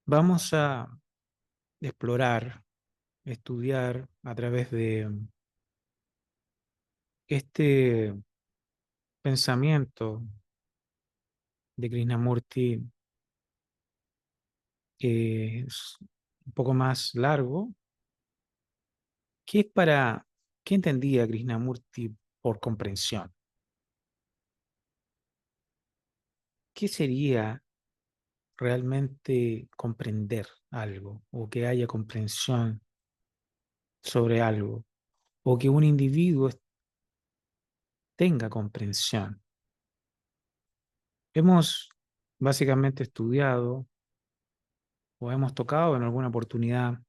Vamos a explorar, estudiar a través de este pensamiento de Krishnamurti, que es un poco más largo. ¿Qué es para, qué entendía Krishnamurti por comprensión? ¿Qué sería realmente comprender algo o que haya comprensión sobre algo o que un individuo tenga comprensión? Hemos básicamente estudiado o hemos tocado en alguna oportunidad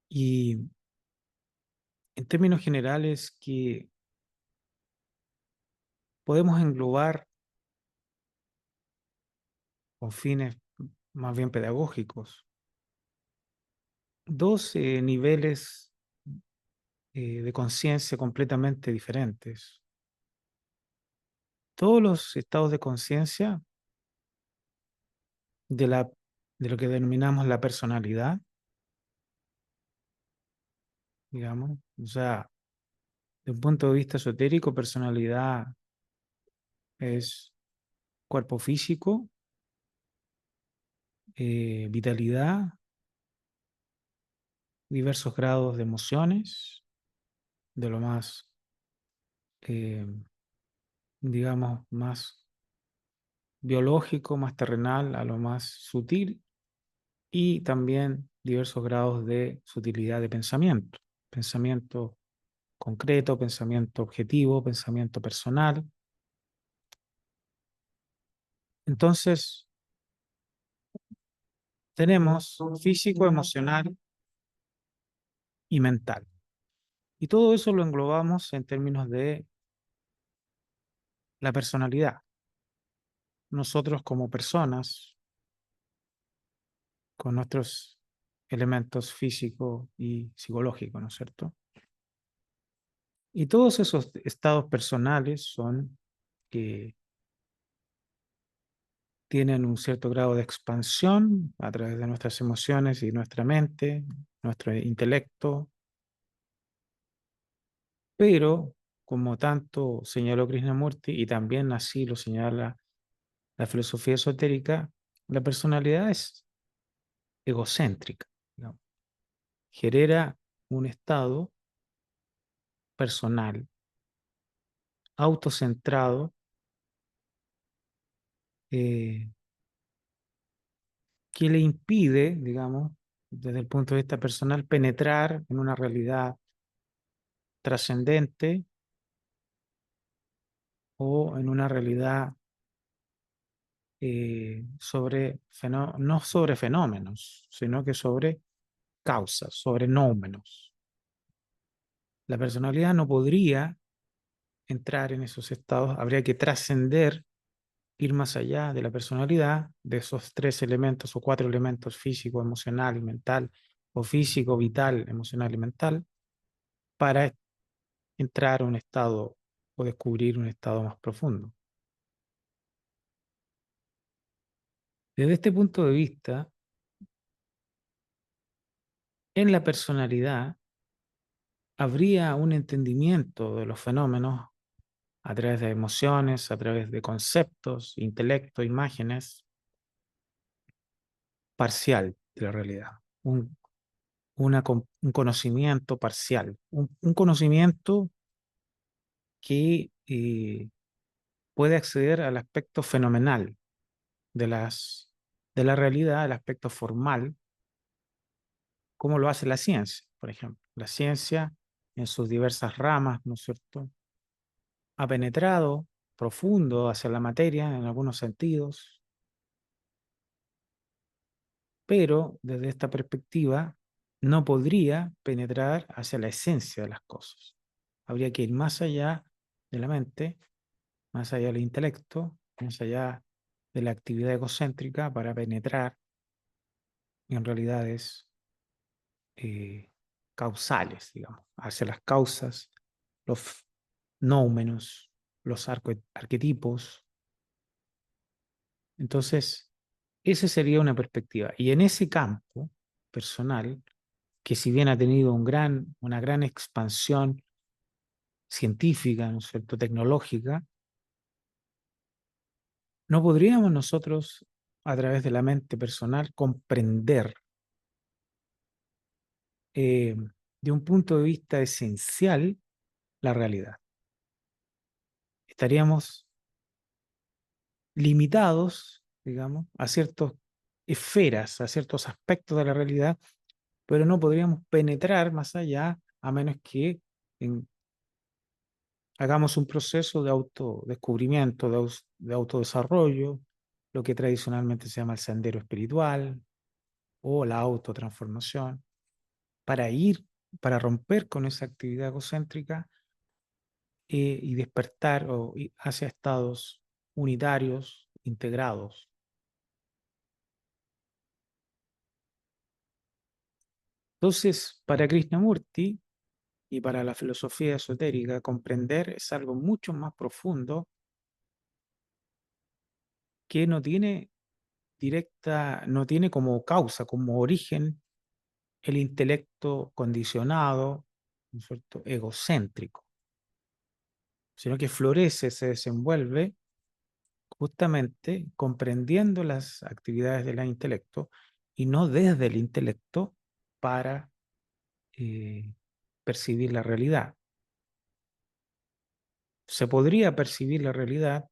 y en términos generales que podemos englobar con fines más bien pedagógicos dos niveles de conciencia completamente diferentes. Todos los estados de conciencia de de lo que denominamos la personalidad, digamos, o sea, de un punto de vista esotérico, personalidad es cuerpo físico, vitalidad, diversos grados de emociones, de lo más, eh, digamos, más biológico, más terrenal, a lo más sutil, y también diversos grados de sutilidad de pensamiento. Pensamiento concreto, pensamiento objetivo, pensamiento personal. Entonces, tenemos físico, emocional y mental. Y todo eso lo englobamos en términos de la personalidad. Nosotros como personas, con nuestros elementos físico y psicológico, ¿no es cierto? Y todos esos estados personales son que tienen un cierto grado de expansión a través de nuestras emociones y nuestra mente, nuestro intelecto, pero como tanto señaló Krishnamurti y también así lo señala la filosofía esotérica, la personalidad es egocéntrica, ¿no? Genera un estado personal, autocentrado, eh, que le impide, digamos, desde el punto de vista personal, penetrar en una realidad trascendente o en una realidad no sobre fenómenos, sino que sobre causas, sobre nómenos. La personalidad no podría entrar en esos estados, habría que trascender, ir más allá de la personalidad, de esos tres elementos o cuatro elementos físico, emocional y mental, o físico, vital, emocional y mental, para entrar a un estado o descubrir un estado más profundo. Desde este punto de vista, en la personalidad habría un entendimiento de los fenómenos a través de emociones, a través de conceptos, intelecto, imágenes, parcial de la realidad, un conocimiento parcial, un conocimiento que puede acceder al aspecto fenomenal de de la realidad, al aspecto formal, como lo hace la ciencia, por ejemplo. La ciencia, en sus diversas ramas, ¿no es cierto?, ha penetrado profundo hacia la materia en algunos sentidos, pero desde esta perspectiva no podría penetrar hacia la esencia de las cosas. Habría que ir más allá de la mente, más allá del intelecto, más allá de la actividad egocéntrica para penetrar en realidades eh, causales, digamos, hacia las causas, los nómenos, los arquetipos. Entonces, esa sería una perspectiva. Y en ese campo personal, que si bien ha tenido una gran expansión científica, ¿no es cierto?, tecnológica, no podríamos nosotros, a través de la mente personal, comprender de un punto de vista esencial la realidad. Estaríamos limitados, digamos, a ciertas esferas, a ciertos aspectos de la realidad, pero no podríamos penetrar más allá a menos que hagamos un proceso de autodescubrimiento, de autodesarrollo, lo que tradicionalmente se llama el sendero espiritual o la autotransformación, para ir, para romper con esa actividad egocéntrica y despertar hacia estados unitarios, integrados. Entonces, para Krishnamurti y para la filosofía esotérica, comprender es algo mucho más profundo que no tiene como causa, como origen el intelecto condicionado, ¿no es cierto?, egocéntrico, sino que florece, se desenvuelve justamente comprendiendo las actividades del intelecto y no desde el intelecto para eh, percibir la realidad. Se podría percibir la realidad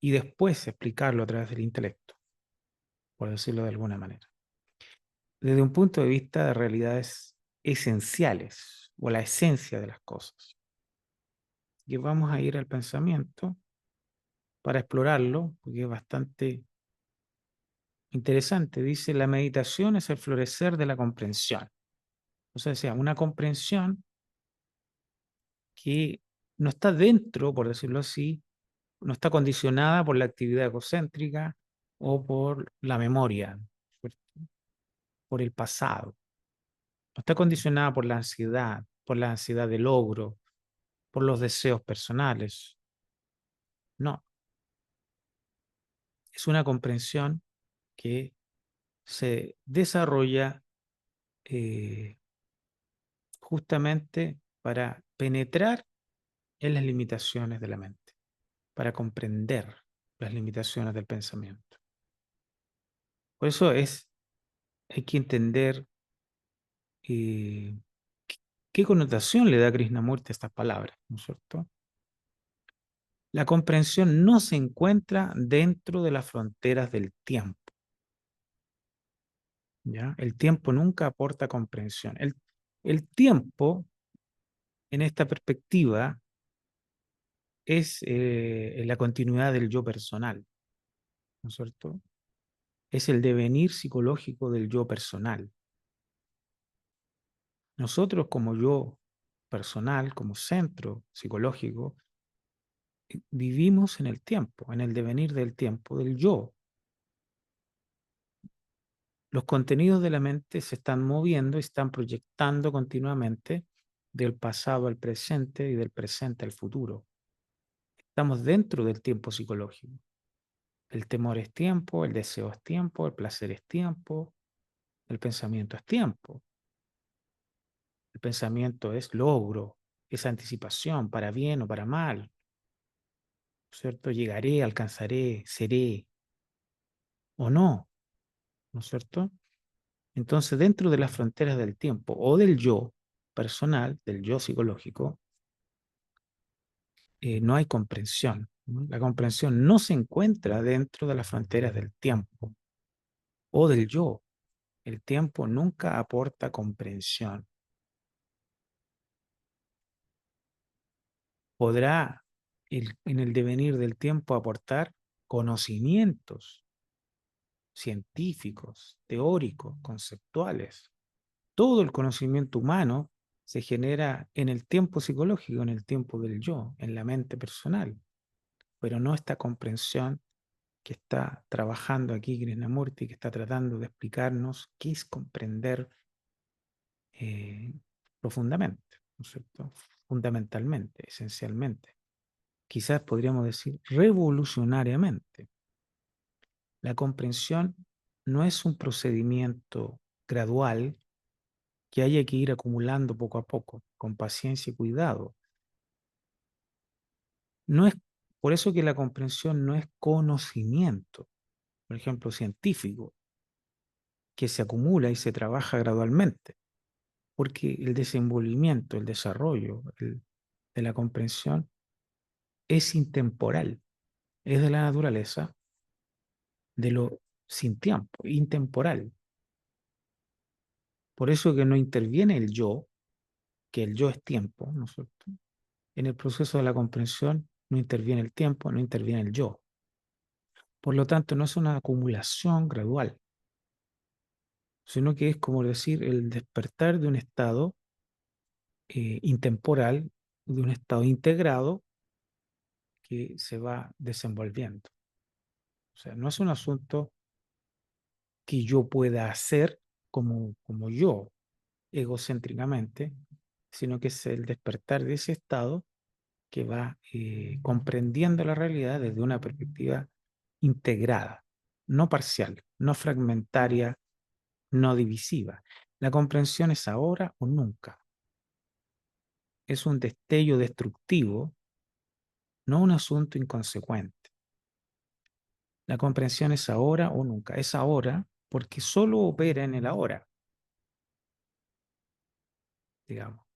y después explicarlo a través del intelecto, por decirlo de alguna manera. Desde un punto de vista de realidades esenciales o la esencia de las cosas. Y vamos a ir al pensamiento para explorarlo, porque es bastante interesante. Dice, la meditación es el florecer de la comprensión. O sea, una comprensión que no está dentro, por decirlo así, no está condicionada por la actividad egocéntrica o por la memoria, por el pasado. No está condicionada por la ansiedad de logro, por los deseos personales. No, es una comprensión que se desarrolla eh, justamente para penetrar en las limitaciones de la mente, para comprender las limitaciones del pensamiento. Por eso hay que entender eh, qué connotación le da Krishnamurti a estas palabras, ¿no es cierto? La comprensión no se encuentra dentro de las fronteras del tiempo, ¿ya? El tiempo nunca aporta comprensión. El tiempo, en esta perspectiva, es la continuidad del yo personal, ¿no es cierto? Es el devenir psicológico del yo personal. Nosotros como yo personal, como centro psicológico, vivimos en el tiempo, en el devenir del tiempo, del yo. Los contenidos de la mente se están moviendo y están proyectando continuamente del pasado al presente y del presente al futuro. Estamos dentro del tiempo psicológico. El temor es tiempo, el deseo es tiempo, el placer es tiempo, el pensamiento es tiempo. El pensamiento es logro, es anticipación, para bien o para mal, ¿cierto? Llegaré, alcanzaré, seré o no, ¿no es cierto? Entonces, dentro de las fronteras del tiempo o del yo personal, del yo psicológico, no hay comprensión, ¿no? La comprensión no se encuentra dentro de las fronteras del tiempo o del yo. El tiempo nunca aporta comprensión. Podrá en el devenir del tiempo aportar conocimientos científicos, teóricos, conceptuales. Todo el conocimiento humano se genera en el tiempo psicológico, en el tiempo del yo, en la mente personal, pero no esta comprensión que está trabajando aquí Krishnamurti, que está tratando de explicarnos qué es comprender eh, profundamente, ¿no es cierto? Fundamentalmente, esencialmente. Quizás podríamos decir revolucionariamente. La comprensión no es un procedimiento gradual que haya que ir acumulando poco a poco, con paciencia y cuidado. No es por eso que la comprensión no es conocimiento, por ejemplo, científico, que se acumula y se trabaja gradualmente, porque el desenvolvimiento, el desarrollo de la comprensión es intemporal, es de la naturaleza de lo sin tiempo, intemporal. Por eso que no interviene el yo, que el yo es tiempo, ¿no es cierto? En el proceso de la comprensión no interviene el tiempo, no interviene el yo. Por lo tanto, no es una acumulación gradual, sino que es como decir el despertar de un estado intemporal, de un estado integrado que se va desenvolviendo. O sea, no es un asunto que yo pueda hacer como yo, egocéntricamente, sino que es el despertar de ese estado que va comprendiendo la realidad desde una perspectiva integrada, no parcial, no fragmentaria, no divisiva. La comprensión es ahora o nunca. Es un destello destructivo, no un asunto inconsecuente. La comprensión es ahora o nunca. Es ahora porque solo opera en el ahora, digamos.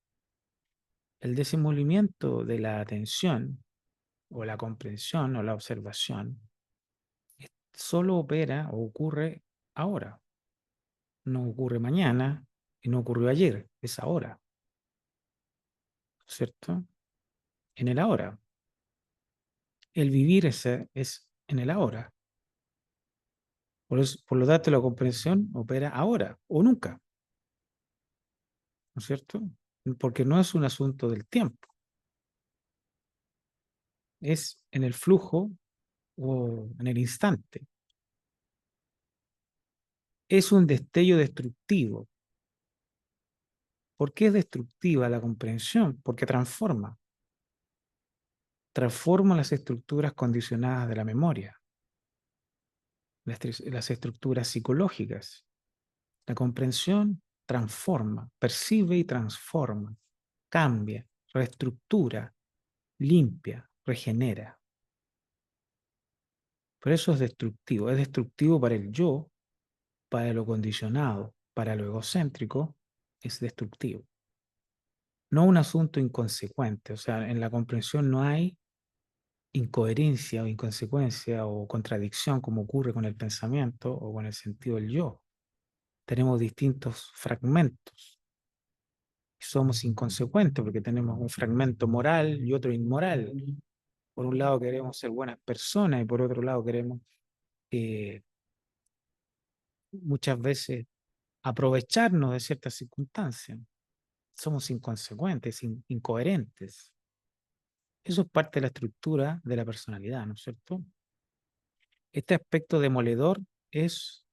El desenvolvimiento de la atención o la comprensión o la observación solo opera o ocurre ahora. No ocurre mañana y no ocurrió ayer, es ahora, ¿cierto? En el ahora. El vivir es en el ahora. Por lo tanto, la comprensión opera ahora o nunca, ¿no es cierto? Porque no es un asunto del tiempo, es en el flujo o en el instante. Es un destello destructivo. ¿Por qué es destructiva la comprensión? Porque transforma las estructuras condicionadas de la memoria, las estructuras psicológicas. La comprensión transforma, percibe y transforma, cambia, reestructura, limpia, regenera. Por eso es destructivo para el yo, para lo condicionado, para lo egocéntrico, es destructivo. No un asunto inconsecuente, o sea, en la comprensión no hay incoherencia o inconsecuencia o contradicción como ocurre con el pensamiento o con el sentido del yo. Tenemos distintos fragmentos. Somos inconsecuentes porque tenemos un fragmento moral y otro inmoral. Por un lado queremos ser buenas personas y por otro lado queremos eh, muchas veces aprovecharnos de ciertas circunstancias. Somos inconsecuentes, incoherentes. Eso es parte de la estructura de la personalidad, ¿no es cierto? Este aspecto demoledor es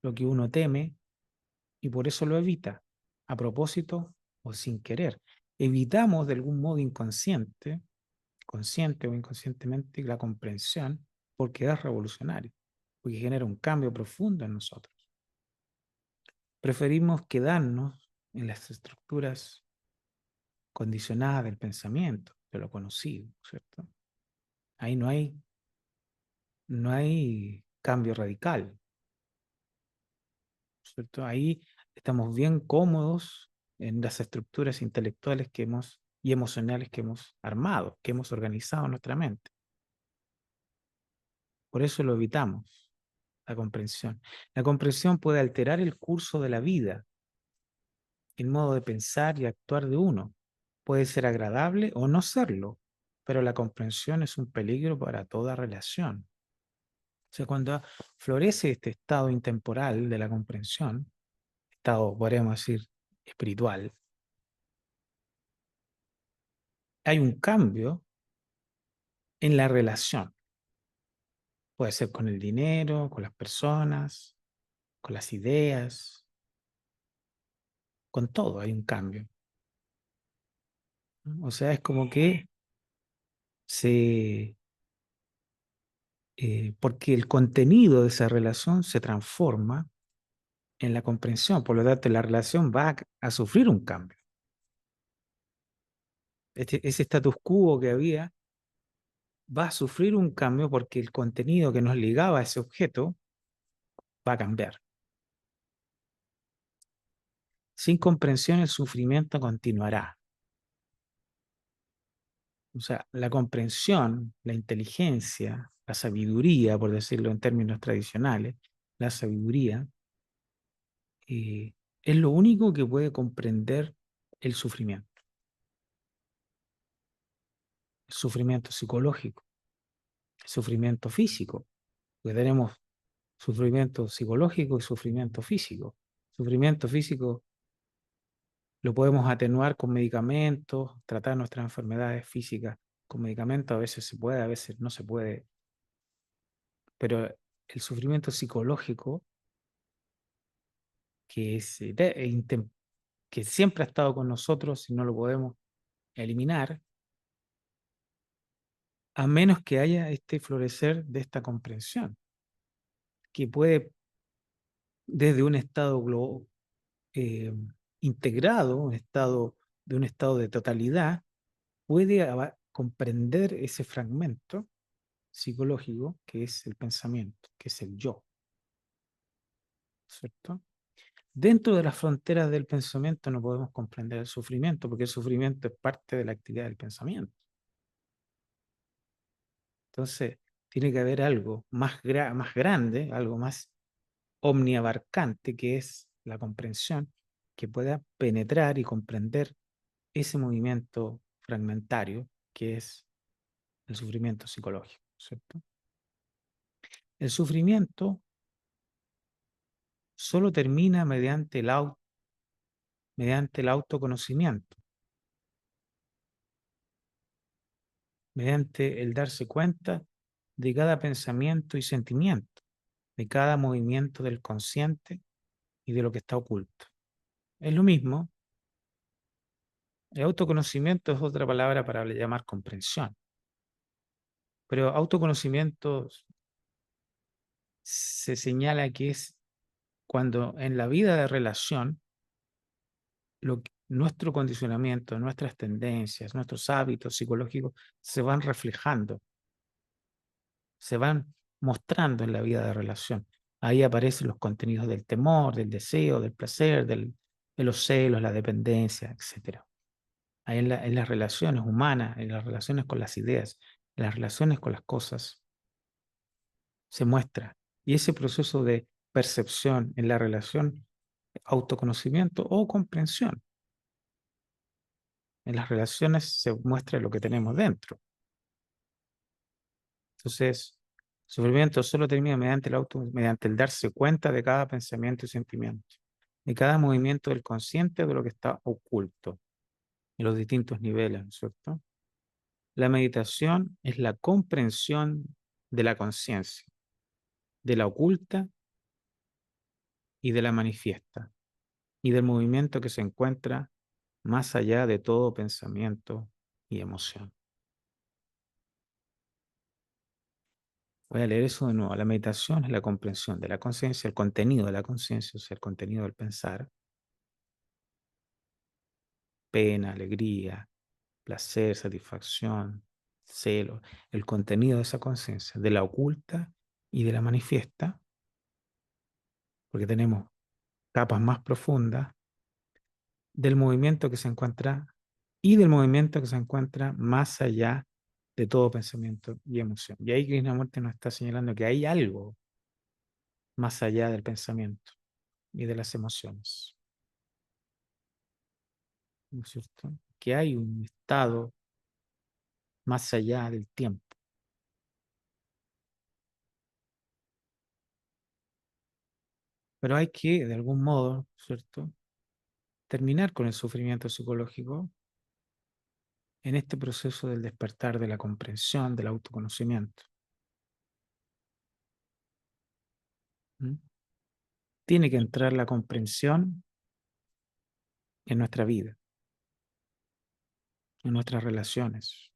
lo que uno teme y por eso lo evita, a propósito o sin querer. Evitamos de algún modo inconsciente, consciente o inconscientemente, la comprensión porque es revolucionario, porque genera un cambio profundo en nosotros. Preferimos quedarnos en las estructuras condicionadas del pensamiento, de lo conocido, ¿cierto? Ahí no hay cambio radical, ¿cierto? Ahí estamos bien cómodos en las estructuras intelectuales que hemos y emocionales que hemos armado, que hemos organizado en nuestra mente. Por eso lo evitamos, la comprensión. La comprensión puede alterar el curso de la vida, el modo de pensar y actuar de uno. Puede ser agradable o no serlo, pero la comprensión es un peligro para toda relación. O sea, cuando florece este estado intemporal de la comprensión, estado, podríamos decir, espiritual, hay un cambio en la relación. Puede ser con el dinero, con las personas, con las ideas, con todo hay un cambio, ¿no? O sea, es como que se porque el contenido de esa relación se transforma en la comprensión, por lo tanto la relación va a sufrir un cambio. Ese status quo que había va a sufrir un cambio porque el contenido que nos ligaba a ese objeto va a cambiar. Sin comprensión el sufrimiento continuará. O sea, la comprensión, la inteligencia, la sabiduría, por decirlo en términos tradicionales, la sabiduría es lo único que puede comprender el sufrimiento psicológico, el sufrimiento físico, porque tenemos sufrimiento psicológico y sufrimiento físico. Sufrimiento físico lo podemos atenuar con medicamentos, tratar nuestras enfermedades físicas con medicamentos, a veces se puede, a veces no se puede, pero el sufrimiento psicológico, que, que siempre ha estado con nosotros y no lo podemos eliminar, a menos que haya este florecer de esta comprensión, que puede desde un estado eh, integrado, un estado de totalidad, puede comprender ese fragmento psicológico que es el pensamiento, que es el yo, ¿cierto? Dentro de las fronteras del pensamiento no podemos comprender el sufrimiento, porque el sufrimiento es parte de la actividad del pensamiento. Entonces, tiene que haber algo más grande, algo más omniabarcante, que es la comprensión, que pueda penetrar y comprender ese movimiento fragmentario que es el sufrimiento psicológico, ¿cierto? El sufrimiento solo termina mediante el autoconocimiento, mediante el darse cuenta de cada pensamiento y sentimiento, de cada movimiento del consciente y de lo que está oculto. Es lo mismo, el autoconocimiento es otra palabra para llamar comprensión, pero autoconocimiento se señala que es cuando en la vida de relación nuestro condicionamiento, nuestras tendencias, nuestros hábitos psicológicos se van reflejando, se van mostrando en la vida de relación. Ahí aparecen los contenidos del temor, del deseo, del placer, de los celos, la dependencia, etcétera. Ahí en las relaciones humanas, en las relaciones con las ideas, en las relaciones con las cosas, se muestra. Y ese proceso de percepción en la relación, autoconocimiento o comprensión, en las relaciones se muestra lo que tenemos dentro. Entonces, sufrimiento solo termina mediante el darse cuenta de cada pensamiento y sentimiento, de cada movimiento del consciente de lo que está oculto, en los distintos niveles, ¿no es cierto? La meditación es la comprensión de la conciencia, de la oculta y de la manifiesta, y del movimiento que se encuentra más allá de todo pensamiento y emoción. Voy a leer eso de nuevo. La meditación es la comprensión de la conciencia, el contenido de la conciencia, o sea, el contenido del pensar, pena, alegría, placer, satisfacción, celo, el contenido de esa conciencia, de la oculta y de la manifiesta, porque tenemos capas más profundas del movimiento que se encuentra y del movimiento que se encuentra más allá de todo pensamiento y emoción. Y ahí Krishnamurti nos está señalando que hay algo más allá del pensamiento y de las emociones, ¿no es cierto? Que hay un estado más allá del tiempo. Pero hay que, de algún modo, ¿cierto?, terminar con el sufrimiento psicológico en este proceso del despertar de la comprensión, del autoconocimiento. ¿Mm? Tiene que entrar la comprensión en nuestra vida, en nuestras relaciones.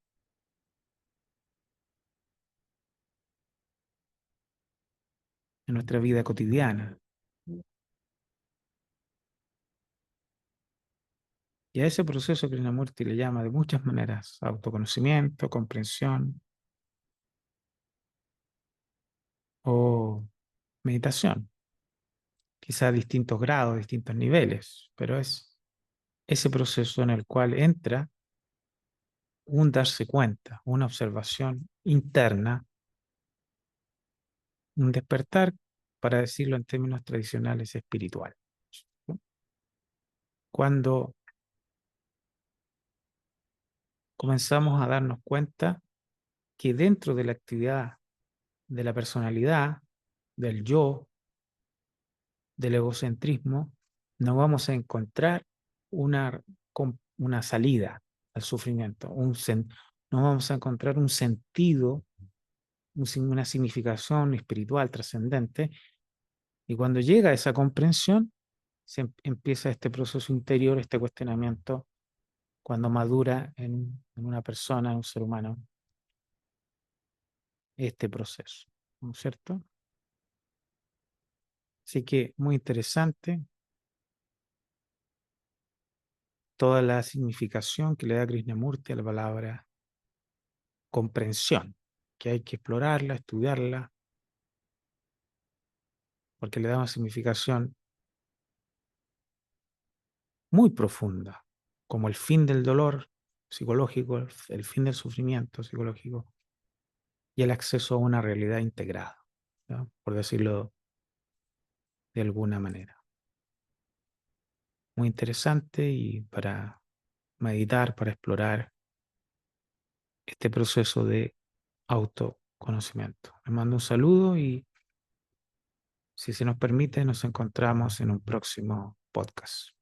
nuestra vida cotidiana. Y a ese proceso Krishnamurti le llama de muchas maneras: autoconocimiento, comprensión o meditación. Quizá a distintos grados, distintos niveles, pero es ese proceso en el cual entra un darse cuenta, una observación interna, un despertar, para decirlo en términos tradicionales, espiritual. ¿No? Cuando comenzamos a darnos cuenta que dentro de la actividad de la personalidad, del yo, del egocentrismo, no vamos a encontrar una, una salida al sufrimiento, no vamos a encontrar un sentido, una significación espiritual trascendente. Y cuando llega esa comprensión, empieza este proceso interior, este cuestionamiento, cuando madura en una persona, en un ser humano, este proceso, ¿no es cierto? Así que muy interesante toda la significación que le da Krishnamurti a la palabra comprensión, que hay que explorarla, estudiarla, porque le da una significación muy profunda, como el fin del dolor psicológico, el fin del sufrimiento psicológico y el acceso a una realidad integrada, ¿no? Por decirlo de alguna manera. Muy interesante y para meditar, para explorar este proceso de autoconocimiento. Les mando un saludo y, si se nos permite, nos encontramos en un próximo podcast.